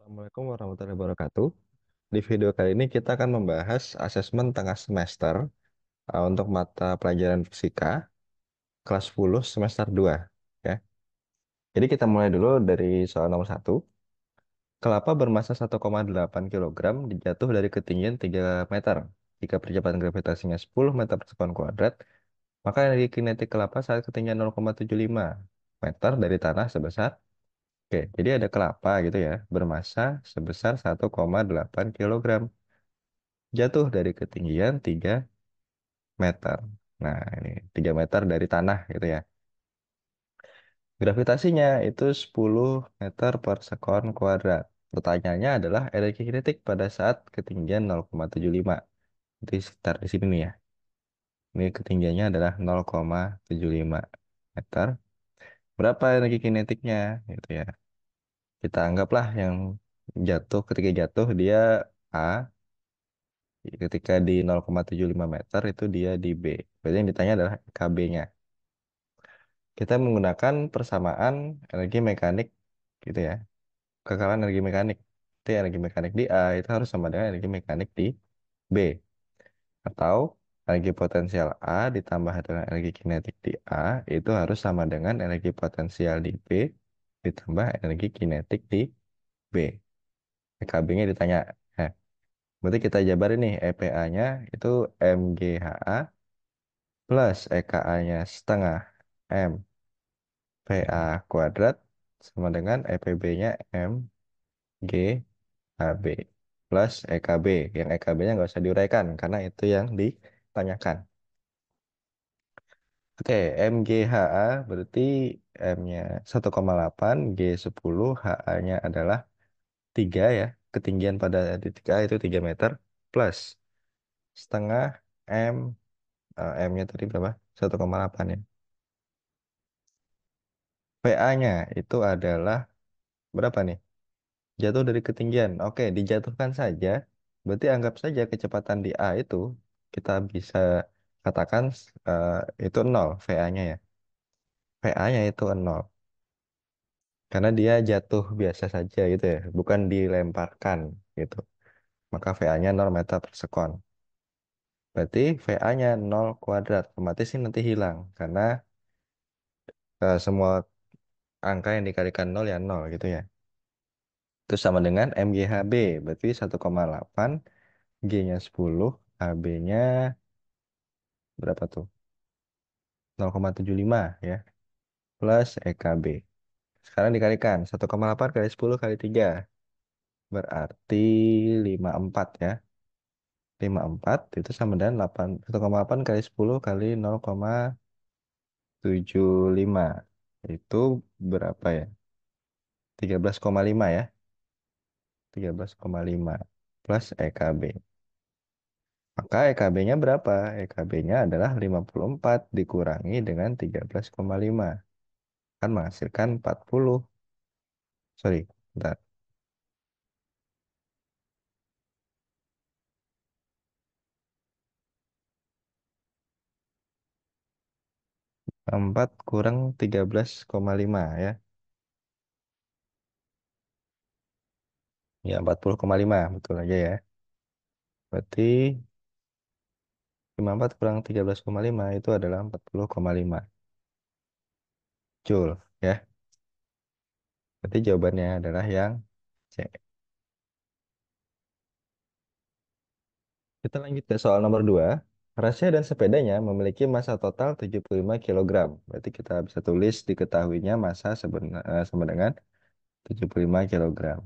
Assalamualaikum warahmatullahi wabarakatuh. Di video kali ini kita akan membahas asesmen tengah semester untuk mata pelajaran fisika kelas 10 semester 2. Ya. Jadi kita mulai dulu dari soal nomor 1. Kelapa bermasa 1,8 kilogram dijatuh dari ketinggian 3 meter. Jika percepatan gravitasinya 10 meter per sekon kuadrat, maka energi kinetik kelapa saat ketinggian 0,75 meter dari tanah sebesar. Oke, jadi ada kelapa gitu ya, bermasa sebesar 1,8 kilogram. Jatuh dari ketinggian 3 meter. Nah, ini 3 meter dari tanah gitu ya. Gravitasinya itu 10 meter per sekon kuadrat. Pertanyaannya adalah energi kinetik pada saat ketinggian 0,75. Itu sekitar di sini nih ya. Ini ketinggiannya adalah 0,75 meter. Berapa energi kinetiknya gitu ya. Kita anggaplah yang jatuh ketika jatuh dia A, ketika di 0,75 meter itu dia di B. Berarti yang ditanya adalah KB-nya. Kita menggunakan persamaan energi mekanik gitu ya. Kekalahan energi mekanik. Jadi energi mekanik di A itu harus sama dengan energi mekanik di B. Atau energi potensial A ditambah dengan energi kinetik di A itu harus sama dengan energi potensial di B ditambah energi kinetik di B. EKB-nya ditanya. Nah, berarti kita jabarin nih EPA-nya itu MGHA plus EKA-nya setengah M PA kuadrat sama dengan EPB-nya MG HB plus EKB. Yang EKB-nya nggak usah diuraikan karena itu yang ditanyakan. Oke, MGHA berarti M-nya 1,8, G 10, HA-nya adalah 3 ya. Ketinggian pada titik A itu 3 meter plus setengah M, M-nya tadi berapa? 1,8 ya. PA-nya itu adalah berapa nih? Jatuh dari ketinggian. Oke, dijatuhkan saja. Berarti anggap saja kecepatan di A itu kita bisa katakan eh, itu nol VA-nya ya. VA-nya itu nol. Karena dia jatuh biasa saja gitu ya, bukan dilemparkan gitu. Maka VA-nya 0 meter per sekon. Berarti VA-nya 0 kuadrat. Otomatis sih nanti hilang. Karena semua angka yang dikalikan nol ya nol gitu ya. Itu sama dengan MGHB. Berarti 1,8. G-nya 10, HB-nya berapa tuh? 0,75 ya, plus EKB. Sekarang dikalikan, 1,8 kali 10 kali 3. Berarti 54 ya. 54 itu sama dengan 1,8 kali 10 kali 0,75. Itu berapa ya? 13,5 ya. 13,5 plus EKB. Maka EKB-nya berapa? EKB-nya adalah 54 dikurangi dengan 13,5. Kan menghasilkan 40. Sorry, bentar. 4 kurang 13,5 ya. Ya, 40,5 betul aja ya. Berarti 54 kurang 13,5 itu adalah 40,5 Joule ya. Berarti jawabannya adalah yang C. Kita lanjut ke soal nomor 2. Rasya dan sepedanya memiliki massa total 75 kilogram. Berarti kita bisa tulis diketahuinya massa sama dengan 75 kilogram.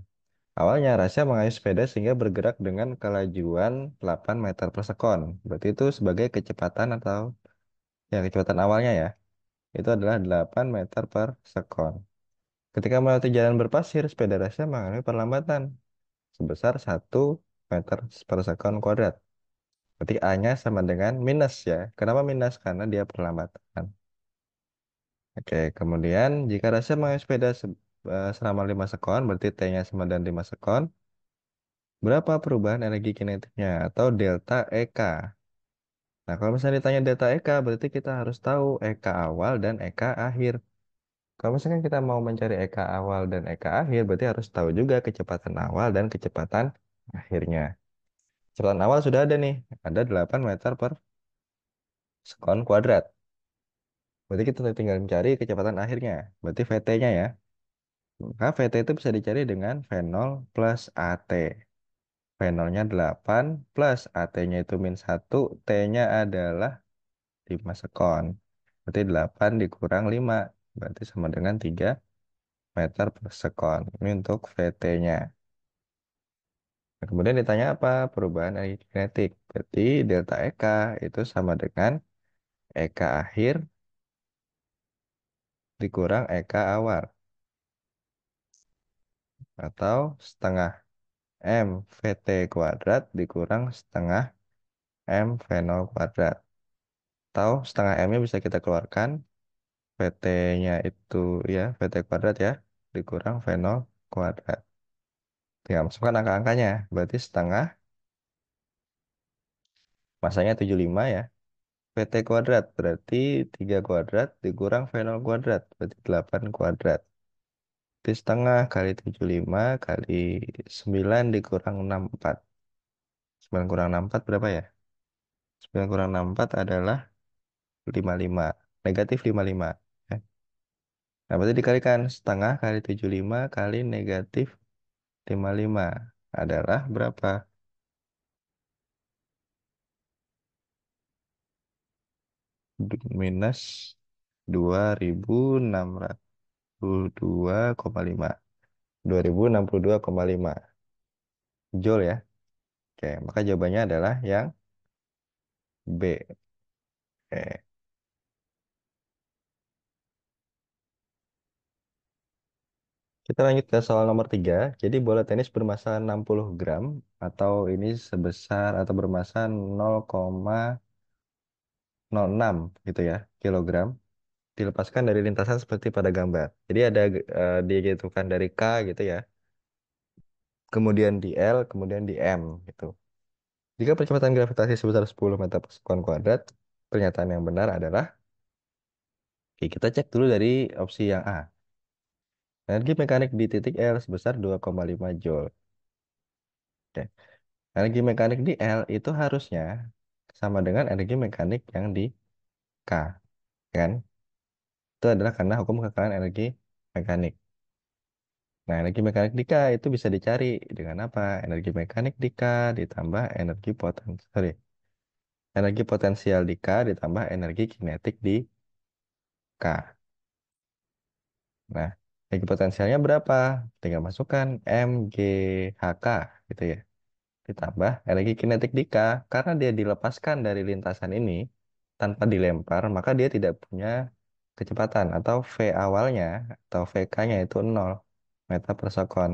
Awalnya Rasya mengayuh sepeda sehingga bergerak dengan kelajuan 8 meter per sekon. Berarti itu sebagai kecepatan atau ya kecepatan awalnya ya. Itu adalah 8 meter per sekon. Ketika melewati jalan berpasir, sepeda Rasya mengalami perlambatan sebesar 1 meter per sekon kuadrat. Berarti A-nya sama dengan minus ya. Kenapa minus? Karena dia perlambatan. Oke, kemudian jika Rasya mengayuh sepeda selama 5 sekon, berarti T-nya sama dengan 5 sekon. Berapa perubahan energi kinetiknya atau delta EK? Nah, kalau misalnya ditanya delta EK, berarti kita harus tahu EK awal dan EK akhir. Kalau misalkan kita mau mencari EK awal dan EK akhir, berarti harus tahu juga kecepatan awal dan kecepatan akhirnya. Kecepatan awal sudah ada nih, ada 8 meter per sekon kuadrat. Berarti kita tinggal mencari kecepatan akhirnya, berarti VT-nya ya. Maka VT itu bisa dicari dengan V0 plus AT. V0-nya 8 plus AT-nya itu min 1, T-nya adalah 5 sekon. Berarti 8 dikurang 5, berarti sama dengan 3 meter per sekon. Ini untuk VT-nya. Nah, kemudian ditanya apa? Perubahan energi kinetik. Berarti delta EK itu sama dengan EK akhir dikurang EK awal. Atau setengah M VT kuadrat dikurang setengah M V0 kuadrat. Atau setengah M-nya bisa kita keluarkan. VT-nya itu ya VT kuadrat ya. Dikurang V0 kuadrat. Tinggal masukkan angka-angkanya. Berarti setengah masanya 75 ya. VT kuadrat berarti 3 kuadrat dikurang V0 kuadrat. Berarti 8 kuadrat. Berarti setengah kali 75 kali 9 dikurang 64. 9 kurang 64 berapa ya? 9 kurang 64 adalah 55. Negatif 55. Ya. Nah, berarti dikalikan setengah kali 75 kali negatif 55 adalah berapa? Minus 2662,5. 2062,5 Joule ya. Oke, maka jawabannya adalah yang B. Oke. Kita lanjut ke soal nomor 3. Jadi bola tenis bermassa 60 gram atau ini sebesar atau bermassa 0,06 gitu ya, kilogram. Dilepaskan dari lintasan seperti pada gambar. Jadi ada dijatuhkan dari K gitu ya. Kemudian di L, kemudian di M gitu. Jika percepatan gravitasi sebesar 10 meter per sekon kuadrat, pernyataan yang benar adalah, oke, kita cek dulu dari opsi yang A. Energi mekanik di titik L sebesar 2,5 Joule. Oke. Energi mekanik di L itu harusnya sama dengan energi mekanik yang di K, kan? Itu adalah karena hukum kekalahan energi mekanik. Nah, energi mekanik di K itu bisa dicari dengan apa? Energi mekanik di K ditambah energi potensial di K ditambah energi kinetik di K. Nah, energi potensialnya berapa? Tinggal masukkan MGHK gitu ya. Ditambah energi kinetik di K. Karena dia dilepaskan dari lintasan ini tanpa dilempar, maka dia tidak punya kecepatan atau V awalnya atau VK-nya itu 0 meter per sekon.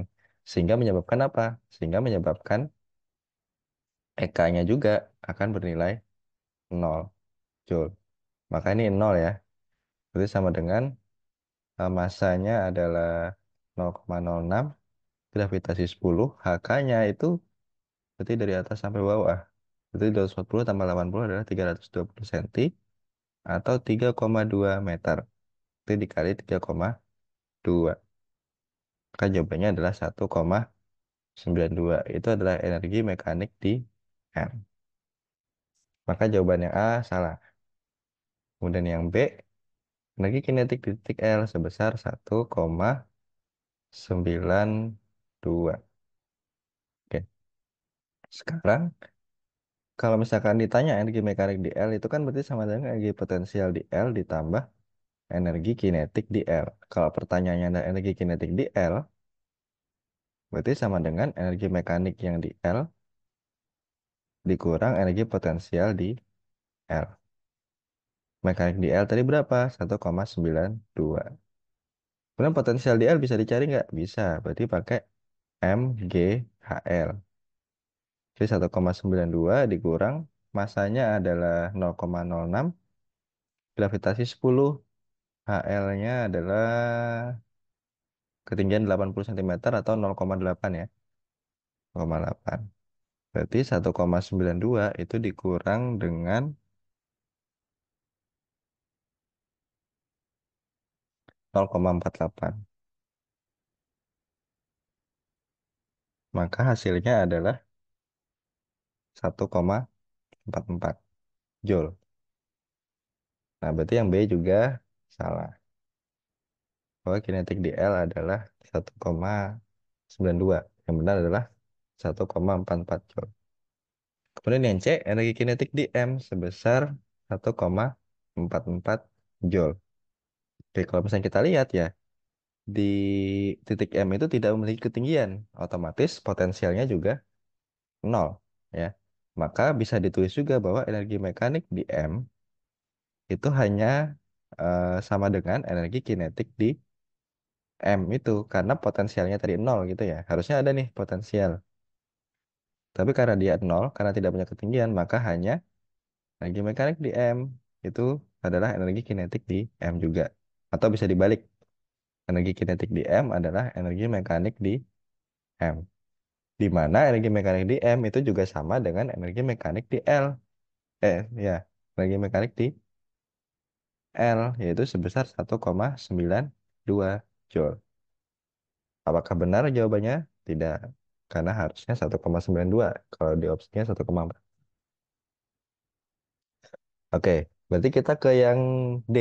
Sehingga menyebabkan apa? Sehingga menyebabkan EK-nya juga akan bernilai 0 Joule. Maka ini 0 ya. Berarti sama dengan massanya adalah 0,06, gravitasi 10, HK-nya itu berarti dari atas sampai bawah. Berarti 240 tambah 80 adalah 320 cm atau 3,2 meter. Itu dikali 3,2. Maka jawabannya adalah 1,92. Itu adalah energi mekanik di M. Maka jawaban yang A salah. Kemudian yang B, energi kinetik di titik L sebesar 1,92. Oke. Sekarang kalau misalkan ditanya energi mekanik di L itu kan berarti sama dengan energi potensial di L ditambah energi kinetik di L. Kalau pertanyaannya ada energi kinetik di L, berarti sama dengan energi mekanik yang di L dikurang energi potensial di L. Mekanik di L tadi berapa? 1,92. Kemudian potensial di L bisa dicari nggak? Bisa. Berarti pakai MGHL. Jadi 1,92 dikurang masanya adalah 0,06, gravitasi 10, HL-nya adalah ketinggian 80 cm atau 0,8 ya. 0,8. Berarti 1,92 itu dikurang dengan 0,48. Maka hasilnya adalah 1,44 Joule. Nah, berarti yang B juga salah. Bahwa kinetik di L adalah 1,92. Yang benar adalah 1,44 Joule. Kemudian yang C, energi kinetik di M sebesar 1,44 Joule. Oke, kalau misalnya kita lihat ya, di titik M itu tidak memiliki ketinggian. Otomatis potensialnya juga nol. Ya. Maka bisa ditulis juga bahwa energi mekanik di M itu hanya sama dengan energi kinetik di M itu. Karena potensialnya tadi nol gitu ya. Harusnya ada nih potensial. Tapi karena dia nol, karena tidak punya ketinggian, maka hanya energi mekanik di M itu adalah energi kinetik di M juga. Atau bisa dibalik, energi kinetik di M adalah energi mekanik di M. Di mana energi mekanik di M itu juga sama dengan energi mekanik di L. Ya, energi mekanik di L, yaitu sebesar 1,92 Joule. Apakah benar jawabannya? Tidak, karena harusnya 1,92. Kalau di opsinya 1,4. Oke, berarti kita ke yang D,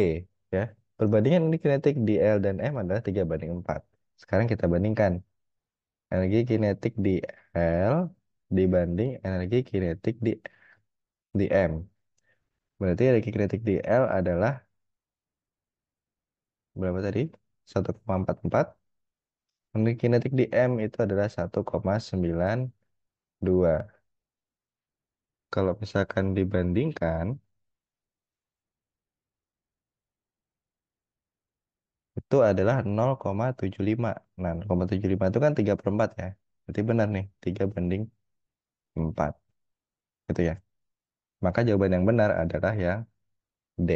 ya. Perbandingan energi kinetik di L dan M adalah 3:4. Sekarang kita bandingkan energi kinetik di L dibanding energi kinetik di M. Berarti energi kinetik di L adalah berapa tadi? 1,44. Energi kinetik di M itu adalah 1,92. Kalau misalkan dibandingkan, itu adalah 0,75. Nah, 0,75 itu kan 3/4 ya. Berarti benar nih, 3:4. Gitu ya. Maka jawaban yang benar adalah yang D.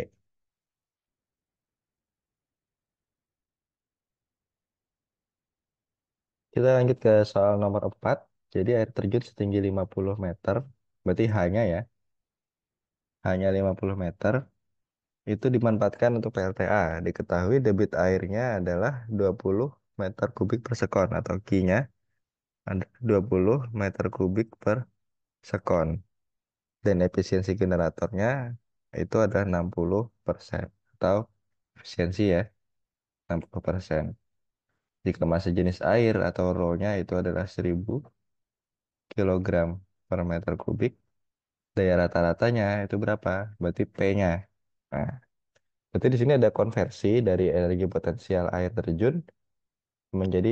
Kita lanjut ke soal nomor 4. Jadi air terjun setinggi 50 meter, berarti hanya 50 meter, itu dimanfaatkan untuk PLTA. Diketahui debit airnya adalah 20 meter kubik per sekon atau Q-nya ada 20 meter kubik per sekon. Dan efisiensi generatornya itu adalah 60% atau efisiensi ya 60%. Jika massa jenis air atau rho-nya itu adalah 1000 kilogram per meter kubik, daya rata-ratanya itu berapa? Berarti P-nya. Nah, berarti di sini ada konversi dari energi potensial air terjun menjadi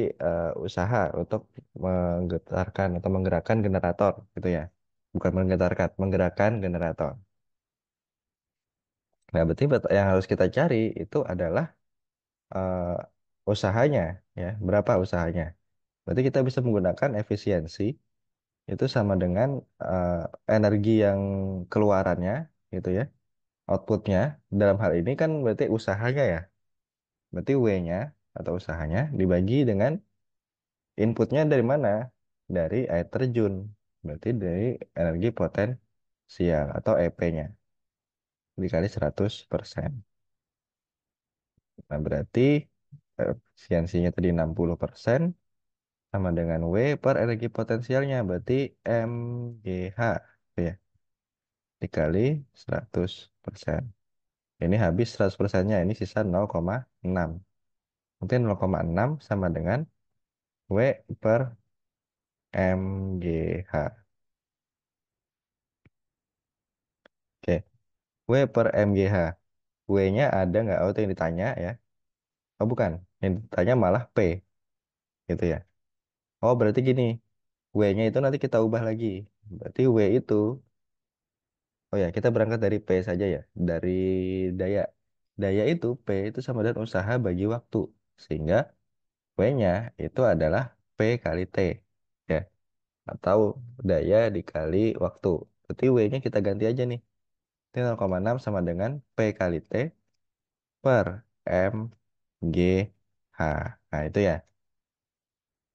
usaha untuk menggetarkan atau menggerakkan generator gitu ya. Bukan menggetarkan, menggerakkan generator. Nah, berarti yang harus kita cari itu adalah eh, usahanya ya. Berapa usahanya? Berarti kita bisa menggunakan efisiensi itu sama dengan eh, energi yang keluarannya gitu ya. Outputnya dalam hal ini kan berarti usahanya ya. Berarti W-nya atau usahanya dibagi dengan inputnya dari mana? Dari air terjun. Berarti dari energi potensial atau EP-nya dikali 100%. Nah, berarti efisiensinya tadi 60% sama dengan W per energi potensialnya. Berarti MGH gitu ya, dikali 100%. Ini habis 100%-nya, ini sisa 0,6. Mungkin 0,6 sama dengan W per MGH. Oke, W per MGH. W-nya ada nggak? Oh, itu yang ditanya ya. Oh, bukan. Yang ditanya malah P, gitu ya. Oh, berarti gini. W-nya itu nanti kita ubah lagi. Berarti W itu, oh ya, kita berangkat dari P saja ya. Dari daya. Daya itu, P itu sama dengan usaha bagi waktu. Sehingga W-nya itu adalah P kali T. Ya. Atau daya dikali waktu. Berarti W-nya kita ganti aja nih. Ini 0,6 sama dengan P kali T per M G H. Nah, itu ya.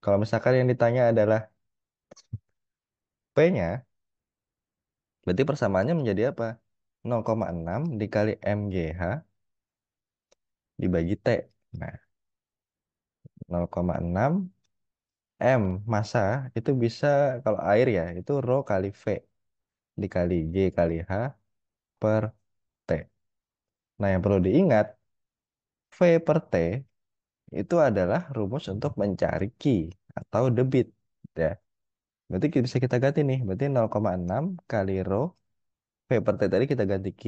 Kalau misalkan yang ditanya adalah P-nya, berarti persamaannya menjadi apa? 0,6 dikali MGH dibagi T. Nah, 0,6 M massa itu bisa kalau air ya itu rho kali V dikali G kali H per T. Nah, yang perlu diingat, V per T itu adalah rumus untuk mencari Q atau debit. Ya, berarti bisa kita ganti nih. Berarti 0,6 kali rho V per T tadi kita ganti Q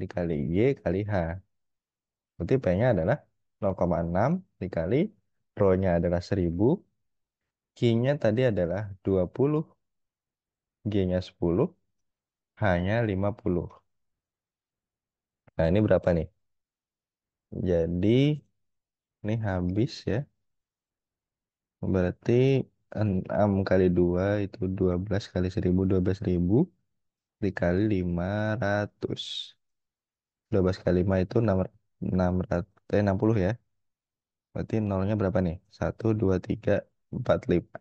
dikali G kali H. Berarti P-nya adalah 0,6 dikali rho-nya adalah 1000, Q-nya tadi adalah 20, G-nya 10, H-nya 50. Nah, ini berapa nih? Jadi ini habis ya. Berarti 6 kali 2 itu 12 kali 1000, 12.000 dikali 500. 12 kali 5 itu 60 ya. Berarti nolnya berapa nih? 1, 2, 3, 4, 5.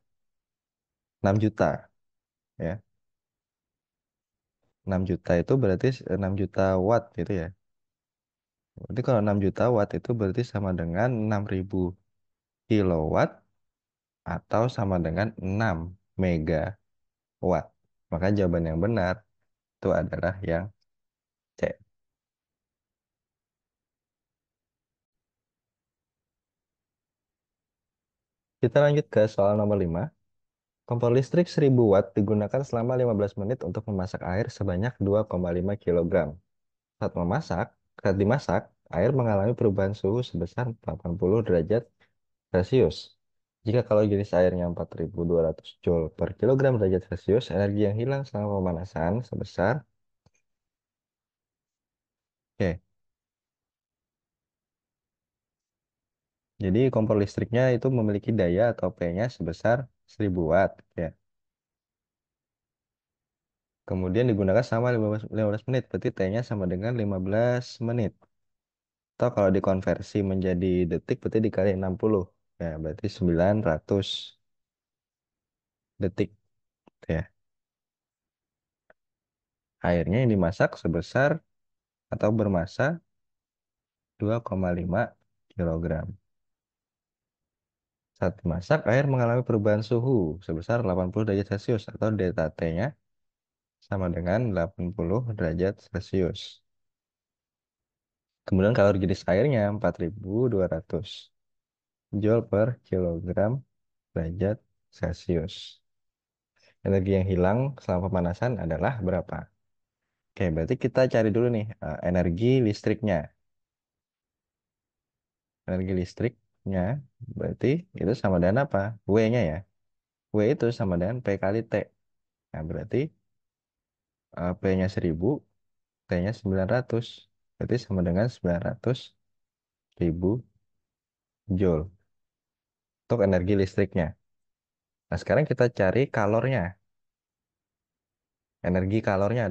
6 juta ya. 6 juta itu berarti 6 juta watt gitu ya. Berarti kalau 6 juta watt itu berarti sama dengan 6.000 kilowatt atau sama dengan 6 megawatt. Maka jawaban yang benar itu adalah yang C. Kita lanjut ke soal nomor 5. Kompor listrik 1000 watt digunakan selama 15 menit untuk memasak air sebanyak 2,5 kilogram. Saat dimasak, air mengalami perubahan suhu sebesar 80 derajat Celcius. Jika kalau jenis airnya 4200 Joule per kilogram derajat Celcius, energi yang hilang selama pemanasan sebesar. Oke, jadi kompor listriknya itu memiliki daya atau P-nya sebesar 1000 watt. Ya. Kemudian digunakan selama 15 menit, berarti T-nya sama dengan 15 menit. Atau kalau dikonversi menjadi detik, berarti dikali 60. Ya, berarti 900 detik. Ya. Airnya yang dimasak sebesar atau bermassa 2,5 kilogram. Saat dimasak, air mengalami perubahan suhu sebesar 80 derajat Celcius atau delta T-nya sama dengan 80 derajat Celcius. Kemudian kalori jenis airnya 4200 Joule per kilogram derajat Celcius. Energi yang hilang selama pemanasan adalah berapa? Oke, berarti kita cari dulu nih energi listriknya. Energi listriknya berarti itu sama dengan apa? W-nya ya. W itu sama dengan P kali T. Nah, berarti P-nya 1000, T-nya 900. Berarti sama dengan 900 ribu Joule untuk energi listriknya. Nah, sekarang kita cari kalornya. Energi kalornya,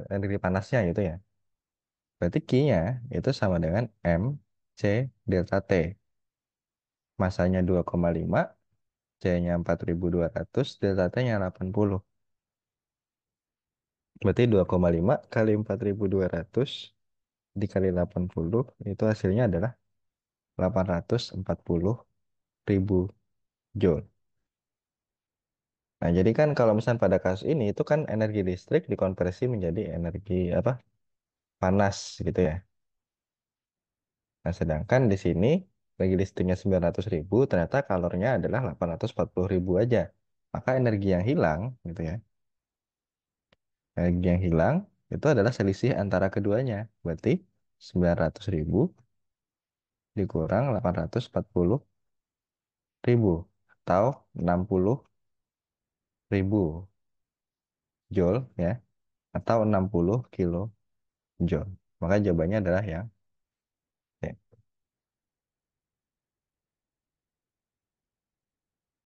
energi panasnya gitu ya. Berarti Q-nya itu sama dengan M C delta T. Masanya 2,5, C-nya 4200, delta T-nya 80. Berarti 2,5 kali 4200 dikali 80 itu hasilnya adalah 840.000 Joule. Nah, jadi kan kalau misalnya pada kasus ini itu kan energi listrik dikonversi menjadi energi apa? Panas gitu ya. Nah, sedangkan di sini energi listriknya 900.000 ternyata kalornya adalah 840.000 aja. Maka energi yang hilang gitu ya. Energi yang hilang itu adalah selisih antara keduanya. Berarti 900.000 dikurang 840.000 atau 60.000 Joule ya atau 60 kilo Joule. Maka jawabannya adalah yang